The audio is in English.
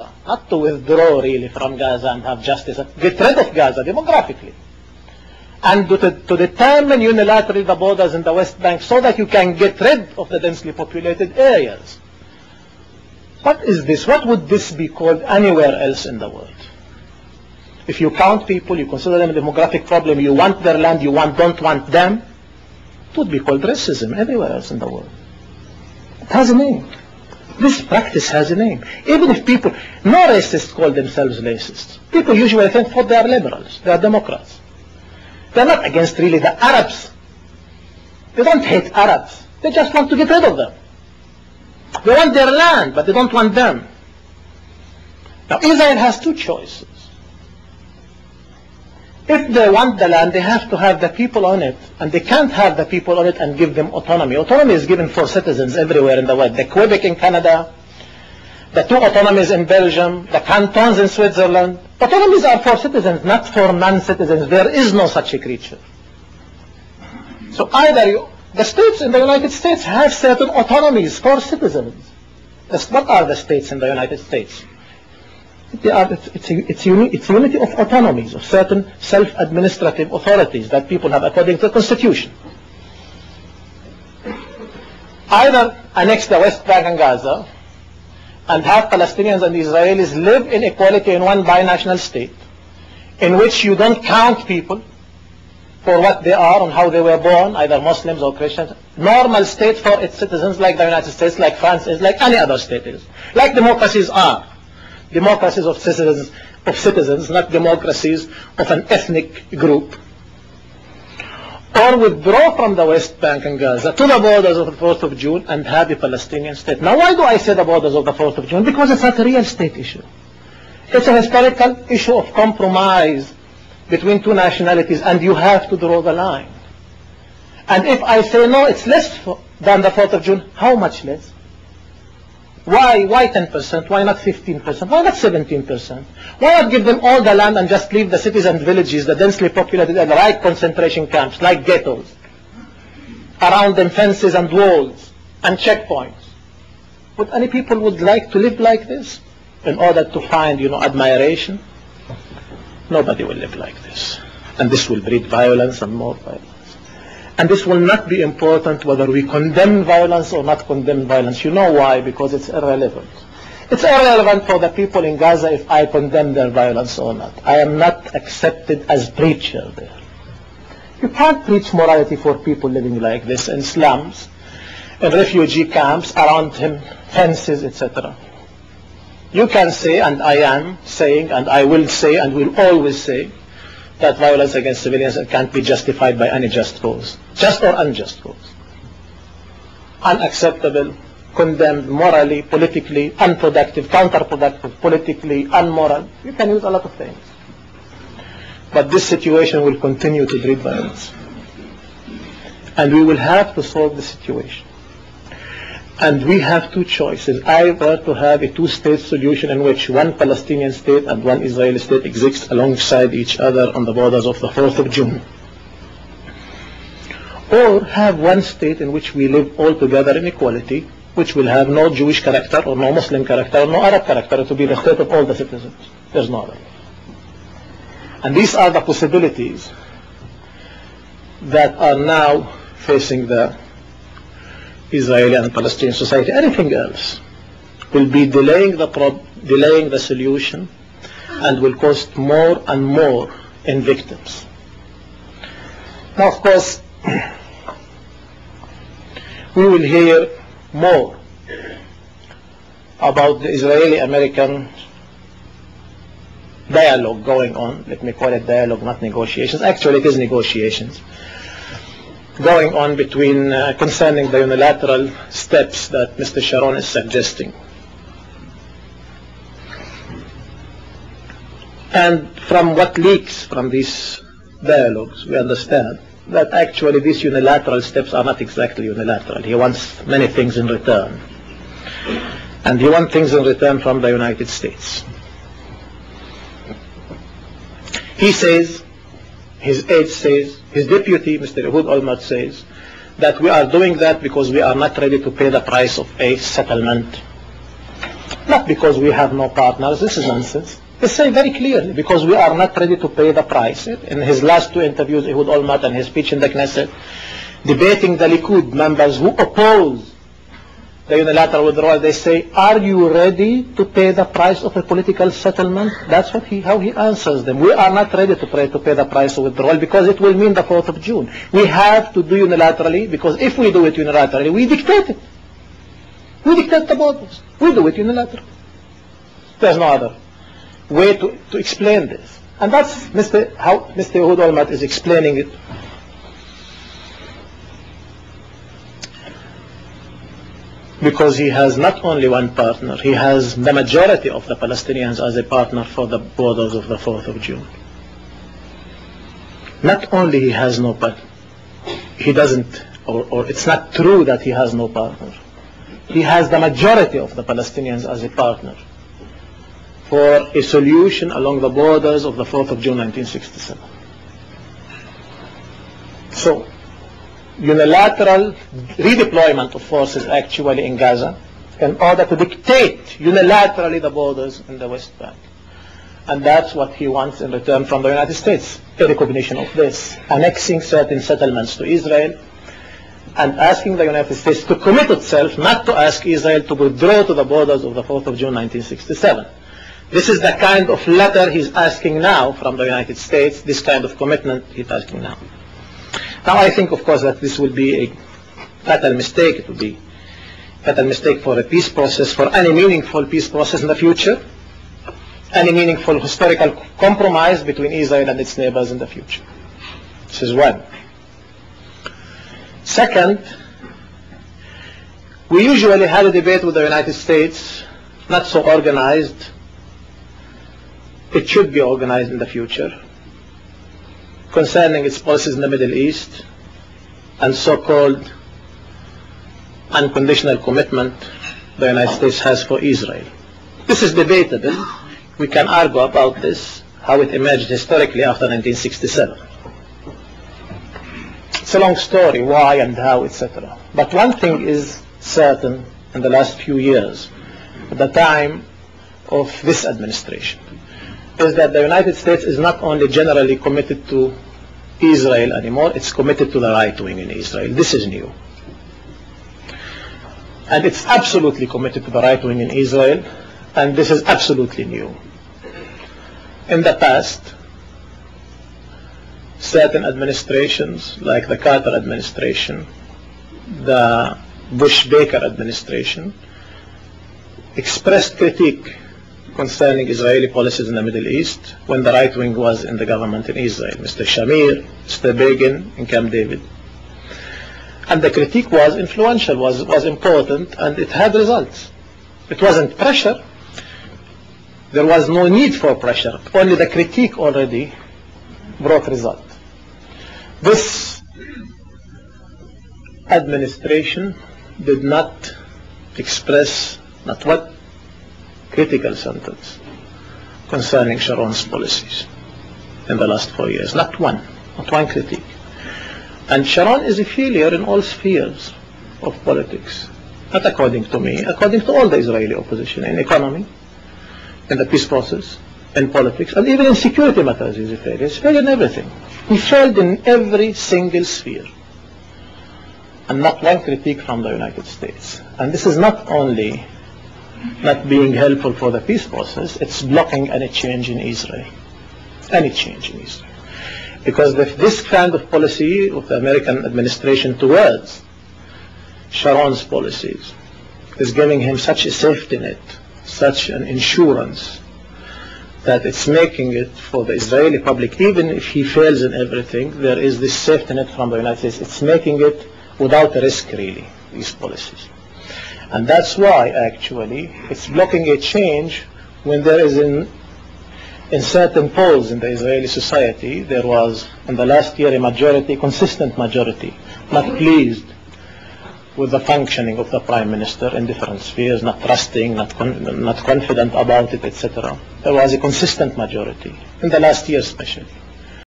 not to withdraw really from Gaza and have justice, get rid of Gaza demographically, and to determine unilaterally the borders in the West Bank so that you can get rid of the densely populated areas. What is this? What would this be called anywhere else in the world? If you count people, you consider them a demographic problem, you want their land, you don't want them, it would be called racism everywhere else in the world. It has a name. This practice has a name. Even if people, no racists call themselves racists. People usually think they are liberals, they are Democrats. They are not against really the Arabs. They don't hate Arabs. They just want to get rid of them. They want their land, but they don't want them. Now Israel has two choices. If they want the land, they have to have the people on it, and they can't have the people on it and give them autonomy. Autonomy is given for citizens everywhere in the world. The Quebec in Canada, the two autonomies in Belgium, the cantons in Switzerland. Autonomies are for citizens, not for non-citizens. There is no such a creature. So either the states in the United States have certain autonomies for citizens. What are the states in the United States? It's unity of autonomies, of certain self-administrative authorities that people have according to the Constitution. Either annex the West Bank and Gaza and have Palestinians and Israelis live in equality in one binational state in which you don't count people for what they are and how they were born, either Muslims or Christians. Normal state for its citizens, like the United States, like France is, like any other state is. Like democracies are. Democracies of citizens, not democracies of an ethnic group. Or withdraw from the West Bank and Gaza to the borders of the 4th of June and have a Palestinian state. Now why do I say the borders of the 4th of June? Because it's not a real state issue. It's a historical issue of compromise between two nationalities, and you have to draw the line. And if I say no, it's less than the 4th of June, how much less? Why 10%? Why not 15%? Why not 17%? Why not give them all the land and just leave the cities and villages, the densely populated and right concentration camps, like ghettos, around them fences and walls and checkpoints? Would any people would like to live like this in order to find, admiration? Nobody will live like this. And this will breed violence and more violence. And this will not be important whether we condemn violence or not condemn violence. You know why? Because it's irrelevant. It's irrelevant for the people in Gaza if I condemn their violence or not. I am not accepted as preacher there. You can't preach morality for people living like this in slums, in refugee camps, around him, fences, etc. You can say, and I am saying, and I will say, and will always say, that violence against civilians can't be justified by any just cause, just or unjust cause. Unacceptable, condemned morally, politically, unproductive, counterproductive, politically, unmoral. You can use a lot of things. But this situation will continue to breed violence. And we will have to solve the situation. And we have two choices, either to have a two-state solution in which one Palestinian state and one Israeli state exist alongside each other on the borders of the 4th of June, or have one state in which we live all together in equality, which will have no Jewish character or no Muslim character or no Arab character. It will be the state of all the citizens. There's no other. And these are the possibilities that are now facing the Israeli and Palestinian society. Anything else will be delaying the solution and will cost more and more in victims. Now, of course, we will hear more about the Israeli-American dialogue going on. Let me call it dialogue, not negotiations. Actually, it is negotiations going on between concerning the unilateral steps that Mr. Sharon is suggesting. And from what leaks from these dialogues, we understand that actually these unilateral steps are not exactly unilateral. He wants many things in return. And he wants things in return from the United States. He says, his aide says, his deputy, Mr. Ehud Olmert, says that we are doing that because we are not ready to pay the price of a settlement. Not because we have no partners, this is nonsense. They say very clearly, because we are not ready to pay the price. In his last two interviews, Ehud Olmert and his speech in the Knesset, debating the Likud members who oppose the unilateral withdrawal, they say, are you ready to pay the price of a political settlement? That's what how he answers them. We are not ready to pay the price of withdrawal because it will mean the 4th of June. We have to do unilaterally, because if we do it unilaterally, we dictate it. We dictate the borders. We do it unilaterally. There's no other way to explain this. And that's how Mr. Ehud Olmert is explaining it. Because he has not only one partner, he has the majority of the Palestinians as a partner for the borders of the 4th of June. Not only he has no partner, he doesn't, or it's not true that he has no partner. He has the majority of the Palestinians as a partner for a solution along the borders of the 4th of June 1967. So, unilateral redeployment of forces actually in Gaza in order to dictate unilaterally the borders in the West Bank. And that's what he wants in return from the United States, a recognition of this, annexing certain settlements to Israel and asking the United States to commit itself not to ask Israel to withdraw to the borders of the 4th of June 1967. This is the kind of letter he's asking now from the United States, this kind of commitment he's asking now. Now I think, of course, that this will be a fatal mistake. It will be a fatal mistake for a peace process, for any meaningful peace process in the future, any meaningful historical compromise between Israel and its neighbors in the future. This is one. Second, we usually had a debate with the United States, not so organized. It should be organized in the future, concerning its policies in the Middle East and so-called unconditional commitment the United States has for Israel. This is debatable. We can argue about this, how it emerged historically after 1967. It's a long story, why and how, etc. But one thing is certain in the last few years, at the time of this administration, is that the United States is not only generally committed to Israel anymore, it's committed to the right wing in Israel. This is new. And it's absolutely committed to the right wing in Israel, and this is absolutely new. In the past, certain administrations, like the Carter administration, the Bush-Baker administration, expressed critique concerning Israeli policies in the Middle East when the right wing was in the government in Israel, Mr. Shamir, Mr. Begin, and Camp David. And the critique was influential, was important, and it had results. It wasn't pressure. There was no need for pressure. Only the critique already brought result. This administration did not express not one critical sentence concerning Sharon's policies in the last 4 years. Not one critique. And Sharon is a failure in all spheres of politics. Not according to me, according to all the Israeli opposition, in economy, in the peace process, in politics, and even in security matters he's a failure. He's a failure in everything. He failed in every single sphere. And not one critique from the United States. And this is not only not being helpful for the peace process, it's blocking any change in Israel. Any change in Israel. Because this kind of policy of the American administration towards Sharon's policies is giving him such a safety net, such an insurance, that it's making it for the Israeli public, even if he fails in everything, there is this safety net from the United States. It's making it without risk, really, these policies. And that's why, actually, it's blocking a change when there is in certain polls in the Israeli society, there was, in the last year, a majority, consistent majority, not pleased with the functioning of the Prime Minister in different spheres, not trusting, not confident about it, etc. There was a consistent majority, in the last year especially.